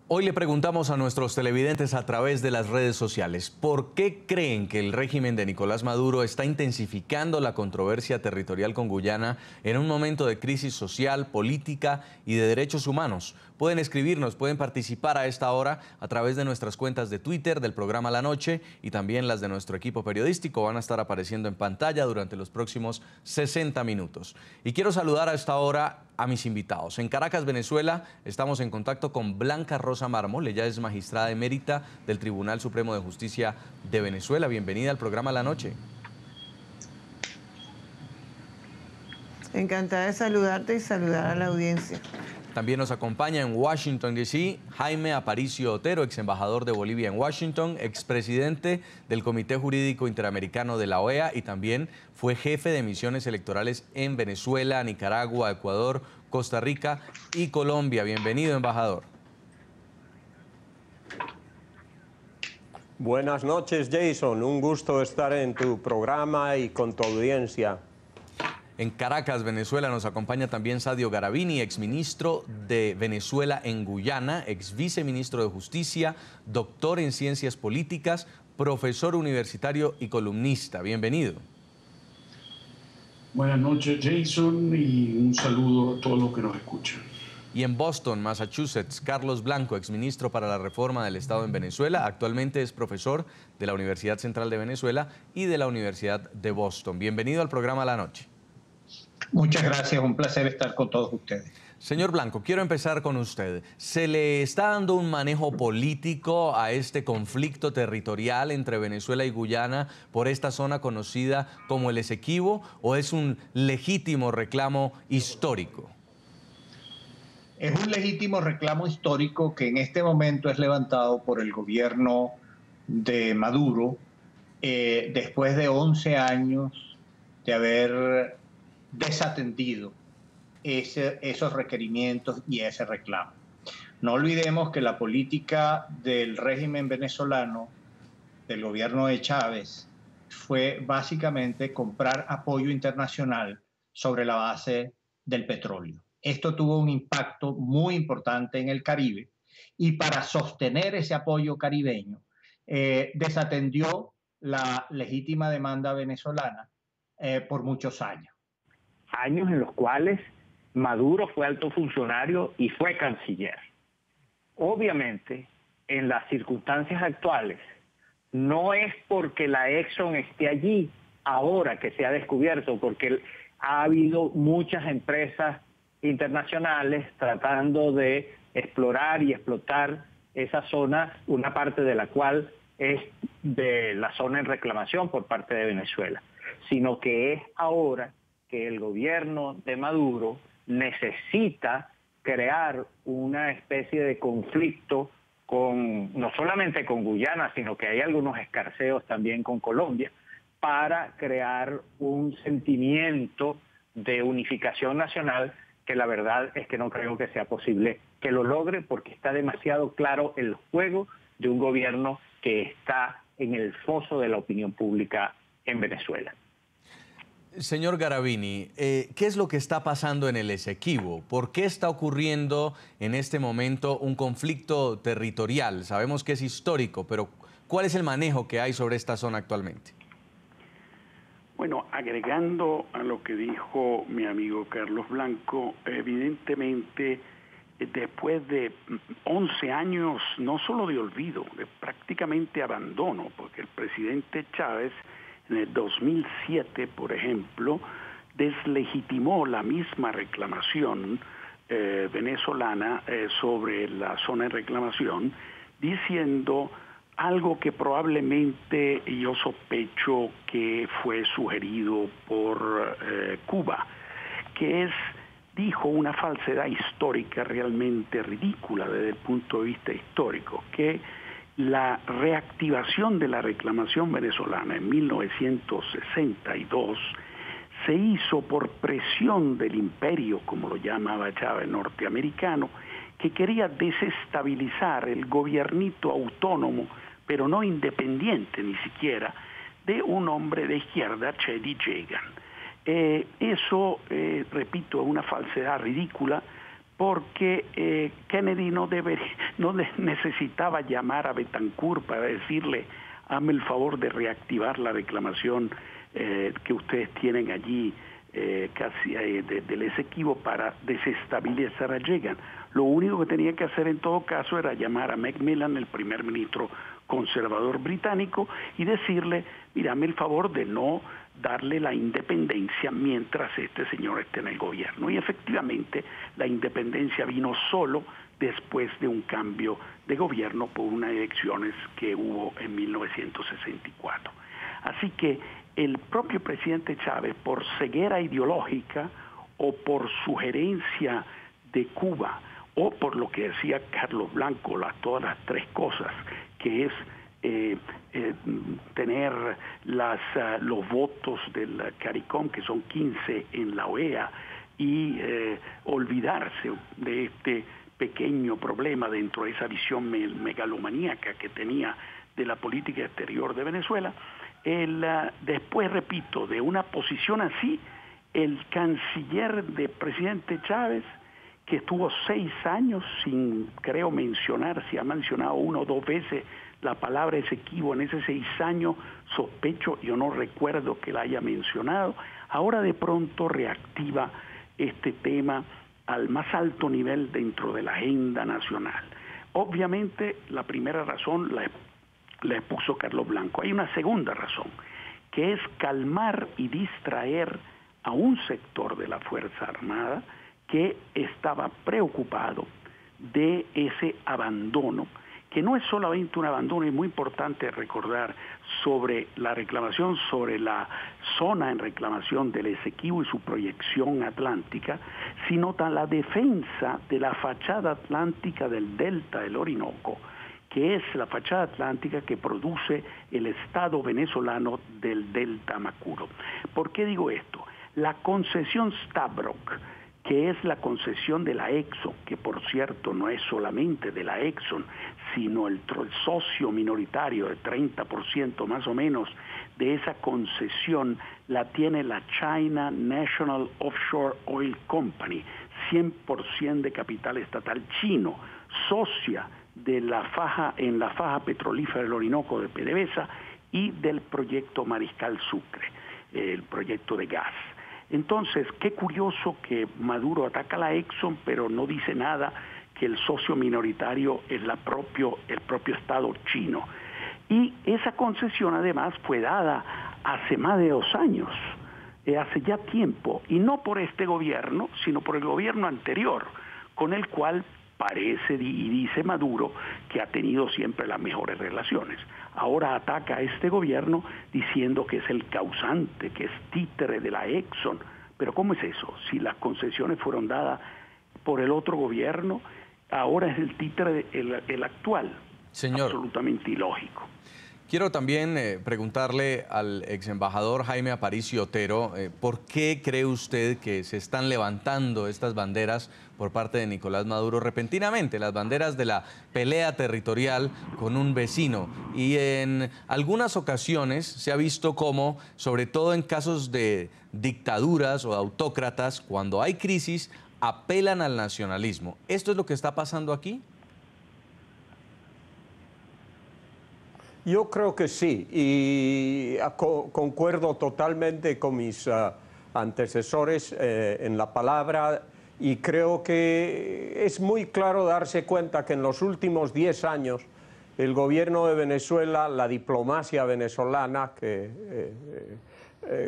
Hoy le preguntamos a nuestros televidentes a través de las redes sociales, ¿por qué creen que el régimen de Nicolás Maduro está intensificando la controversia territorial con Guyana en un momento de crisis social, política y de derechos humanos? Pueden escribirnos, pueden participar a esta hora a través de nuestras cuentas de Twitter, del programa La Noche, y también las de nuestro equipo periodístico van a estar apareciendo en pantalla durante los próximos 60 minutos. Y quiero saludar a esta hora a mis invitados. En Caracas, Venezuela, estamos en contacto con Blanca Rosa Mármol. Ella es magistrada emérita del Tribunal Supremo de Justicia de Venezuela. Bienvenida al programa La Noche. Encantada de saludarte y saludar a la audiencia. También nos acompaña en Washington, D.C., Jaime Aparicio Otero, ex embajador de Bolivia en Washington, expresidente del Comité Jurídico Interamericano de la OEA y también fue jefe de misiones electorales en Venezuela, Nicaragua, Ecuador, Costa Rica y Colombia. Bienvenido, embajador. Buenas noches, Jason. Un gusto estar en tu programa y con tu audiencia. En Caracas, Venezuela, nos acompaña también Sadio Garavini, exministro de Venezuela en Guyana, ex viceministro de Justicia, doctor en Ciencias Políticas, profesor universitario y columnista. Bienvenido. Buenas noches, Jason, y un saludo a todos los que nos escuchan. Y en Boston, Massachusetts, Carlos Blanco, exministro para la Reforma del Estado en Venezuela, actualmente es profesor de la Universidad Central de Venezuela y de la Universidad de Boston. Bienvenido al programa La Noche. Muchas gracias, un placer estar con todos ustedes. Señor Blanco, quiero empezar con usted. ¿Se le está dando un manejo político a este conflicto territorial entre Venezuela y Guyana por esta zona conocida como el Esequibo o es un legítimo reclamo histórico? Es un legítimo reclamo histórico que en este momento es levantado por el gobierno de Maduro después de 11 años de haber desatendido esos requerimientos y ese reclamo. No olvidemos que la política del régimen venezolano, del gobierno de Chávez, fue básicamente comprar apoyo internacional sobre la base del petróleo. Esto tuvo un impacto muy importante en el Caribe y para sostener ese apoyo caribeño desatendió la legítima demanda venezolana por muchos años. Años en los cuales Maduro fue alto funcionario y fue canciller. Obviamente, en las circunstancias actuales, no es porque la Exxon esté allí ahora que se ha descubierto, porque ha habido muchas empresas internacionales tratando de explorar y explotar esa zona, una parte de la cual es de la zona en reclamación por parte de Venezuela, sino que es ahora que el gobierno de Maduro necesita crear una especie de conflicto no solamente con Guyana, sino que hay algunos escarceos también con Colombia, para crear un sentimiento de unificación nacional que la verdad es que no creo que sea posible que lo logre porque está demasiado claro el juego de un gobierno que está en el foso de la opinión pública en Venezuela. Señor Garavini, ¿qué es lo que está pasando en el Esequibo? ¿Por qué está ocurriendo en este momento un conflicto territorial? Sabemos que es histórico, pero ¿cuál es el manejo que hay sobre esta zona actualmente? Bueno, agregando a lo que dijo mi amigo Carlos Blanco, evidentemente después de 11 años no solo de olvido, de prácticamente abandono, porque el presidente Chávez en el 2007, por ejemplo, deslegitimó la misma reclamación venezolana sobre la zona de reclamación, diciendo algo que probablemente yo sospecho que fue sugerido por Cuba, que es, dijo una falsedad histórica realmente ridícula desde el punto de vista histórico, que la reactivación de la reclamación venezolana en 1962 se hizo por presión del imperio, como lo llamaba Chávez, norteamericano, que quería desestabilizar el gobiernito autónomo, pero no independiente ni siquiera, de un hombre de izquierda, Chedi Jagan. Eso, repito, es una falsedad ridícula, porque Kennedy no necesitaba llamar a Betancourt para decirle, hazme el favor de reactivar la reclamación que ustedes tienen allí del Esequibo para desestabilizar a Reagan. Lo único que tenía que hacer en todo caso era llamar a Macmillan, el primer ministro conservador británico, y decirle, mira, hazme el favor de no darle la independencia mientras este señor esté en el gobierno. Y efectivamente la independencia vino solo después de un cambio de gobierno por unas elecciones que hubo en 1964. Así que el propio presidente Chávez, por ceguera ideológica o por sugerencia de Cuba, o por lo que decía Carlos Blanco, todas las tres cosas, que es tener los votos del CARICOM, que son 15 en la OEA, y olvidarse de este pequeño problema dentro de esa visión megalomaníaca que tenía de la política exterior de Venezuela. Después, repito, de una posición así, el canciller de presidente Chávez, que estuvo 6 años sin, creo, mencionar, si ha mencionado 1 o 2 veces la palabra Esequibo en esos 6 años, sospecho, yo no recuerdo que la haya mencionado, ahora de pronto reactiva este tema al más alto nivel dentro de la agenda nacional. Obviamente la primera razón la expuso Carlos Blanco. Hay una segunda razón, que es calmar y distraer a un sector de la Fuerza Armada que estaba preocupado de ese abandono, que no es solamente un abandono, es muy importante recordar sobre la reclamación, sobre la zona en reclamación del Esequibo y su proyección atlántica, sino la defensa de la fachada atlántica del delta del Orinoco, que es la fachada atlántica que produce el Estado venezolano del delta Macuro. ¿Por qué digo esto? La concesión Stabroek, que es la concesión de la Exxon, que por cierto no es solamente de la Exxon, sino el socio minoritario de 30% más o menos de esa concesión la tiene la China National Offshore Oil Company, 100% de capital estatal chino, socia de en la faja petrolífera del Orinoco de PDVSA y del proyecto Mariscal Sucre, el proyecto de gas. Entonces, qué curioso que Maduro ataca a la Exxon, pero no dice nada que el socio minoritario es el propio Estado chino. Y esa concesión además fue dada hace más de 2 años, hace ya tiempo, y no por este gobierno, sino por el gobierno anterior, con el cual parece y dice Maduro que ha tenido siempre las mejores relaciones. Ahora ataca a este gobierno diciendo que es el causante, que es títere de la Exxon. Pero ¿cómo es eso? Si las concesiones fueron dadas por el otro gobierno, ahora es el títere el actual. Señor, absolutamente ilógico. Quiero también preguntarle al ex embajador Jaime Aparicio Otero, ¿por qué cree usted que se están levantando estas banderas por parte de Nicolás Maduro repentinamente, las banderas de la pelea territorial con un vecino? Y en algunas ocasiones se ha visto como, sobre todo en casos de dictaduras o de autócratas, cuando hay crisis, apelan al nacionalismo. ¿Esto es lo que está pasando aquí? Yo creo que sí, y concuerdo totalmente con mis antecesores en la palabra, y creo que es muy claro darse cuenta que en los últimos 10 años el gobierno de Venezuela, la diplomacia venezolana, que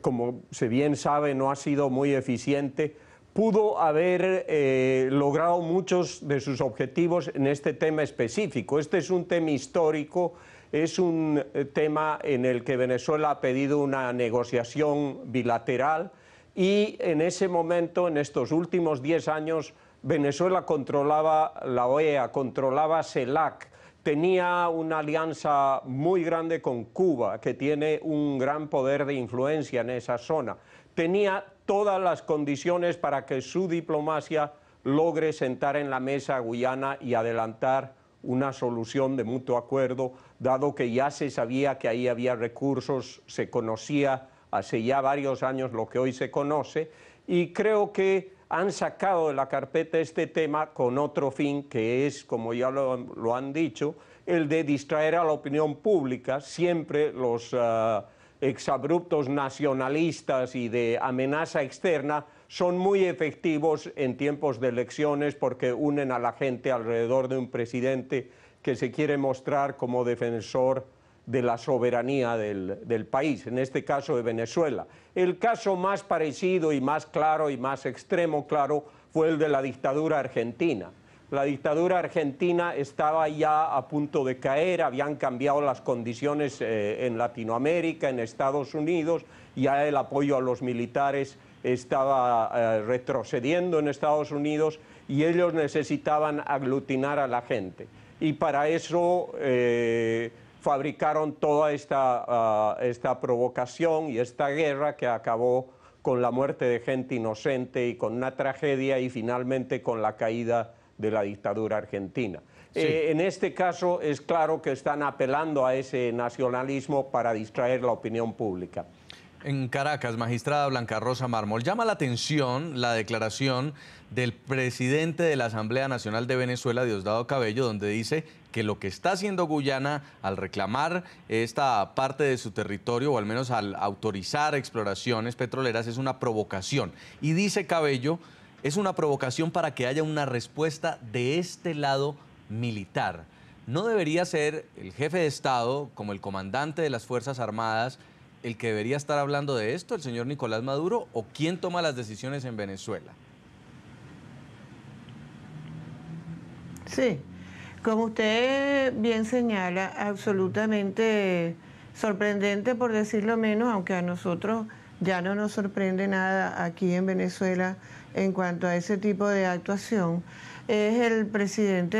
como se bien sabe no ha sido muy eficiente, pudo haber logrado muchos de sus objetivos en este tema específico. Este es un tema histórico. Es un tema en el que Venezuela ha pedido una negociación bilateral y en ese momento, en estos últimos 10 años, Venezuela controlaba la OEA, controlaba CELAC, tenía una alianza muy grande con Cuba, que tiene un gran poder de influencia en esa zona. Tenía todas las condiciones para que su diplomacia logre sentar en la mesa a Guyana y adelantar una solución de mutuo acuerdo, dado que ya se sabía que ahí había recursos, se conocía hace ya varios años lo que hoy se conoce, y creo que han sacado de la carpeta este tema con otro fin, que es, como ya lo han dicho, el de distraer a la opinión pública. Siempre los exabruptos nacionalistas y de amenaza externa son muy efectivos en tiempos de elecciones porque unen a la gente alrededor de un presidente que se quiere mostrar como defensor de la soberanía del país, en este caso de Venezuela. El caso más parecido y más claro y más extremo, claro, fue el de la dictadura argentina. La dictadura argentina estaba ya a punto de caer, habían cambiado las condiciones en Latinoamérica, en Estados Unidos, ya el apoyo a los militares estaba retrocediendo en Estados Unidos y ellos necesitaban aglutinar a la gente. Y para eso fabricaron toda esta provocación y esta guerra que acabó con la muerte de gente inocente y con una tragedia y finalmente con la caída de la dictadura argentina. Sí. En este caso es claro que están apelando a ese nacionalismo para distraer la opinión pública. En Caracas, magistrada Blanca Rosa Mármol, llama la atención la declaración del presidente de la Asamblea Nacional de Venezuela, Diosdado Cabello, donde dice que lo que está haciendo Guyana al reclamar esta parte de su territorio, o al menos al autorizar exploraciones petroleras, es una provocación. Y dice Cabello, es una provocación para que haya una respuesta de este lado militar. ¿No debería ser el jefe de Estado, como el comandante de las Fuerzas Armadas, el que debería estar hablando de esto, el señor Nicolás Maduro, o quién toma las decisiones en Venezuela? Sí, como usted bien señala, absolutamente sorprendente por decirlo menos, aunque a nosotros ya no nos sorprende nada aquí en Venezuela en cuanto a ese tipo de actuación, es el presidente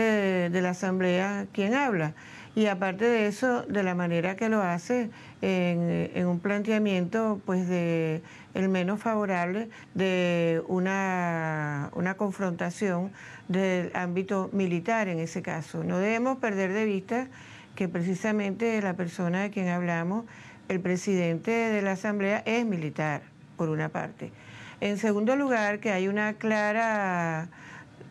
de la Asamblea quien habla. Y aparte de eso, de la manera que lo hace, en un planteamiento pues de el menos favorable de una confrontación del ámbito militar en ese caso. No debemos perder de vista que precisamente la persona de quien hablamos, el presidente de la Asamblea, es militar, por una parte. En segundo lugar, que hay una clara,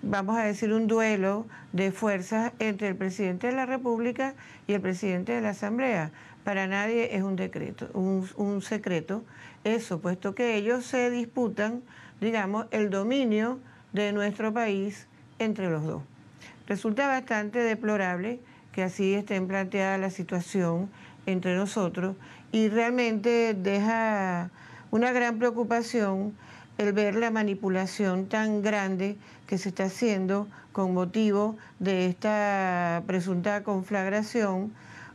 vamos a decir, un duelo de fuerzas entre el presidente de la República y el presidente de la Asamblea. Para nadie es un secreto eso, puesto que ellos se disputan, digamos, el dominio de nuestro país entre los dos. Resulta bastante deplorable que así esté planteada la situación entre nosotros y realmente deja una gran preocupación el ver la manipulación tan grande que se está haciendo con motivo de esta presunta conflagración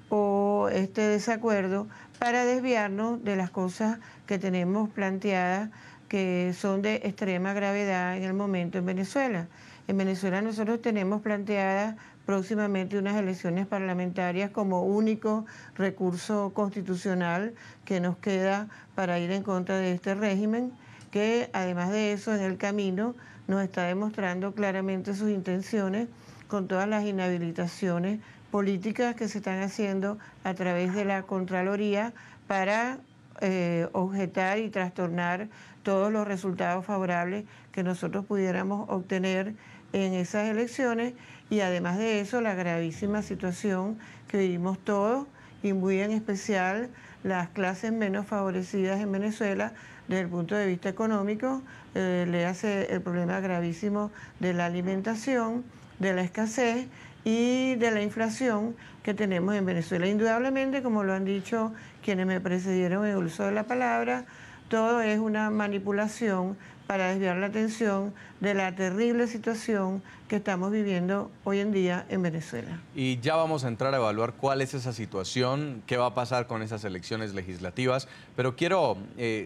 o este desacuerdo para desviarnos de las cosas que tenemos planteadas que son de extrema gravedad en el momento en Venezuela. En Venezuela nosotros tenemos planteadas próximamente unas elecciones parlamentarias como único recurso constitucional que nos queda para ir en contra de este régimen, que además de eso en el camino nos está demostrando claramente sus intenciones con todas las inhabilitaciones políticas que se están haciendo a través de la Contraloría para objetar y trastornar todos los resultados favorables que nosotros pudiéramos obtener en esas elecciones y además de eso la gravísima situación que vivimos todos y muy en especial las clases menos favorecidas en Venezuela desde el punto de vista económico, le hace el problema gravísimo de la alimentación, de la escasez y de la inflación que tenemos en Venezuela. Indudablemente, como lo han dicho quienes me precedieron en el uso de la palabra, todo es una manipulación para desviar la atención de la terrible situación que estamos viviendo hoy en día en Venezuela. Y ya vamos a entrar a evaluar cuál es esa situación, qué va a pasar con esas elecciones legislativas, pero quiero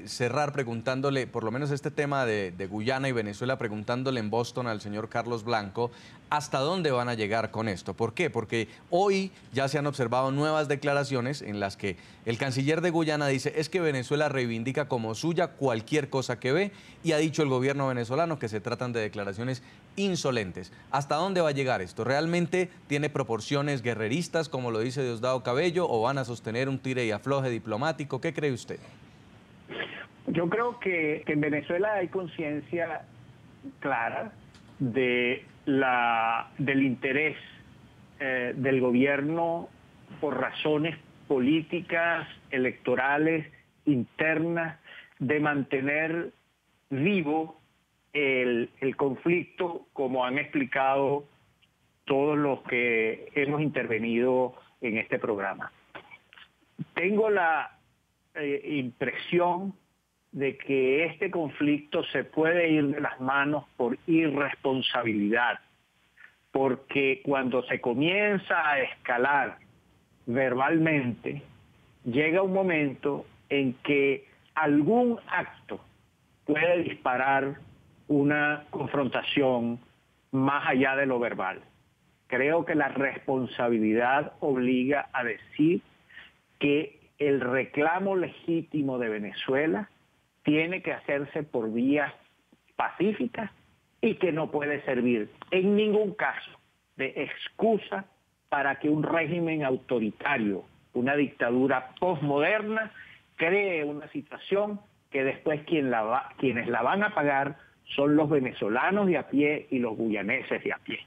cerrar preguntándole, por lo menos este tema de Guyana y Venezuela, preguntándole en Boston al señor Carlos Blanco, ¿hasta dónde van a llegar con esto? ¿Por qué? Porque hoy ya se han observado nuevas declaraciones en las que el canciller de Guyana dice es que Venezuela reivindica como suya cualquier cosa que ve y ha dicho el gobierno venezolano que se tratan de declaraciones insolentes. ¿Hasta dónde va a llegar esto? ¿Realmente tiene proporciones guerreristas, como lo dice Diosdado Cabello, o van a sostener un tire y afloje diplomático? ¿Qué cree usted? Yo creo que en Venezuela hay conciencia clara del interés del gobierno por razones políticas, electorales, internas, de mantener vivo el conflicto, como han explicado todos los que hemos intervenido en este programa. Tengo la impresión de que este conflicto se puede ir de las manos por irresponsabilidad, porque cuando se comienza a escalar verbalmente, llega un momento en que algún acto puede disparar una confrontación más allá de lo verbal. Creo que la responsabilidad obliga a decir que el reclamo legítimo de Venezuela tiene que hacerse por vías pacíficas y que no puede servir en ningún caso de excusa para que un régimen autoritario, una dictadura posmoderna, cree una situación que después quienes la van a pagar son los venezolanos de a pie y los guyaneses de a pie.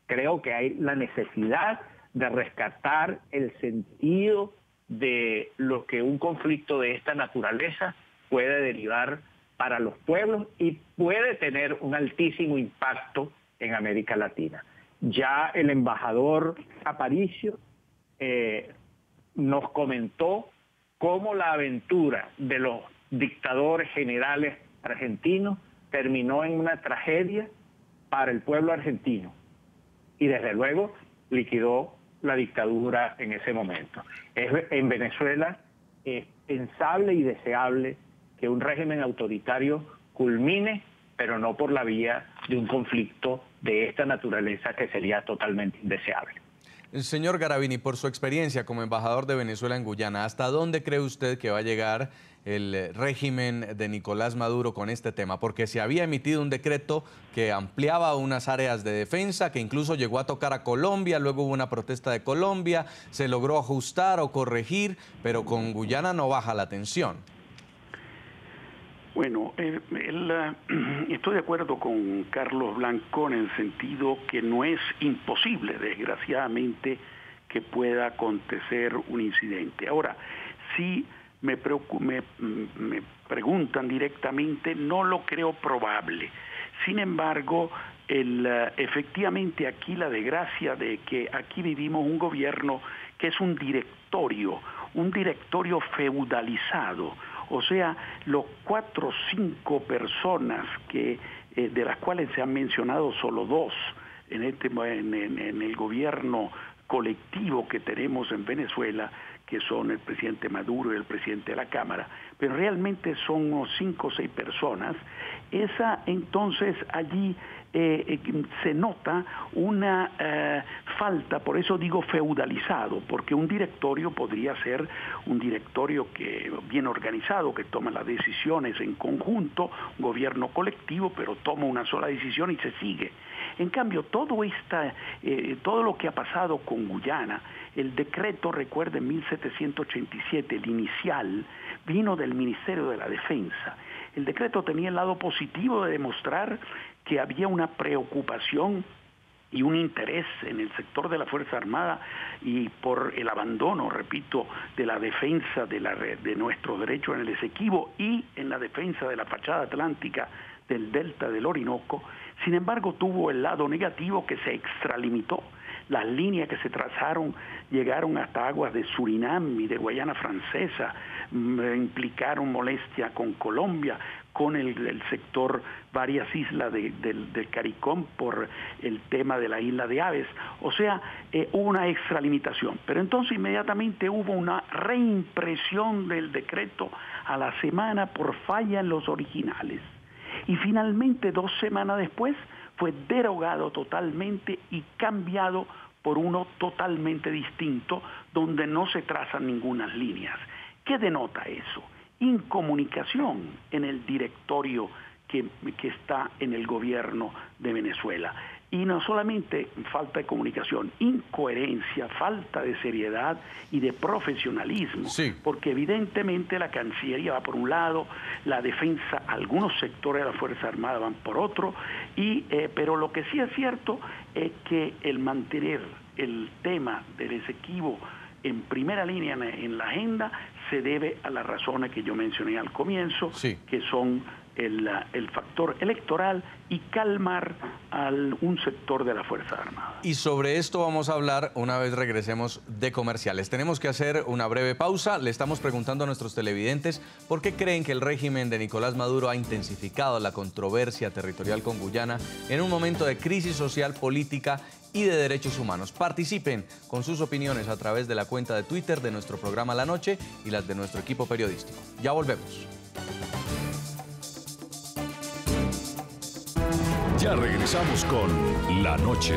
Creo que hay la necesidad de rescatar el sentido de lo que un conflicto de esta naturaleza puede derivar para los pueblos y puede tener un altísimo impacto en América Latina. Ya el embajador Aparicio nos comentó cómo la aventura de los dictadores generales argentinos terminó en una tragedia para el pueblo argentino y desde luego liquidó la dictadura en ese momento. En Venezuela es pensable y deseable que un régimen autoritario culmine, pero no por la vía de un conflicto de esta naturaleza que sería totalmente indeseable. Señor Garavini, por su experiencia como embajador de Venezuela en Guyana, ¿hasta dónde cree usted que va a llegar el régimen de Nicolás Maduro con este tema? Porque se había emitido un decreto que ampliaba unas áreas de defensa, que incluso llegó a tocar a Colombia, luego hubo una protesta de Colombia, se logró ajustar o corregir, pero con Guyana no baja la tensión. Bueno, estoy de acuerdo con Carlos Blanco en el sentido que no es imposible, desgraciadamente, que pueda acontecer un incidente. Ahora, si me preguntan directamente, no lo creo probable. Sin embargo, efectivamente aquí la desgracia de que aquí vivimos un gobierno que es un directorio feudalizado. O sea, los 4 o 5 personas de las cuales se han mencionado solo 2 en el gobierno colectivo que tenemos en Venezuela, que son el presidente Maduro y el presidente de la Cámara, pero realmente son unos 5 o 6 personas. Entonces allí se nota una falta, por eso digo feudalizado, porque un directorio podría ser un directorio bien organizado, que toma las decisiones en conjunto, un gobierno colectivo, pero toma una sola decisión y se sigue. En cambio, todo lo que ha pasado con Guyana, el decreto, recuerden, 1787, el inicial, vino del Ministerio de la Defensa. El decreto tenía el lado positivo de demostrar que había una preocupación y un interés en el sector de la Fuerza Armada y por el abandono, repito, de la defensa de nuestros derechos en el Esequibo y en la defensa de la fachada atlántica del delta del Orinoco. Sin embargo, tuvo el lado negativo que se extralimitó. Las líneas que se trazaron llegaron hasta aguas de Surinam y de Guayana Francesa, implicaron molestia con Colombia, con el sector, varias islas del CARICOM por el tema de la isla de Aves. O sea, hubo una extralimitación. Pero entonces inmediatamente hubo una reimpresión del decreto a la semana por falla en los originales. Y finalmente 2 semanas después fue derogado totalmente y cambiado por uno totalmente distinto, donde no se trazan ninguna líneas. ¿Qué denota eso? Incomunicación en el directorio que está en el gobierno de Venezuela. Y no solamente falta de comunicación, incoherencia, falta de seriedad y de profesionalismo, sí, porque evidentemente la Cancillería va por un lado, la defensa, algunos sectores de la Fuerza Armada van por otro, pero lo que sí es cierto es que el mantener el tema del Esequibo en primera línea en la agenda se debe a las razones que yo mencioné al comienzo, sí, que son el factor electoral y calmar a un sector de la Fuerza Armada. Y sobre esto vamos a hablar una vez regresemos de comerciales. Tenemos que hacer una breve pausa. Le estamos preguntando a nuestros televidentes por qué creen que el régimen de Nicolás Maduro ha intensificado la controversia territorial con Guyana en un momento de crisis social, política y de derechos humanos. Participen con sus opiniones a través de la cuenta de Twitter de nuestro programa La Noche y las de nuestro equipo periodístico. Ya volvemos. Ya regresamos con La Noche.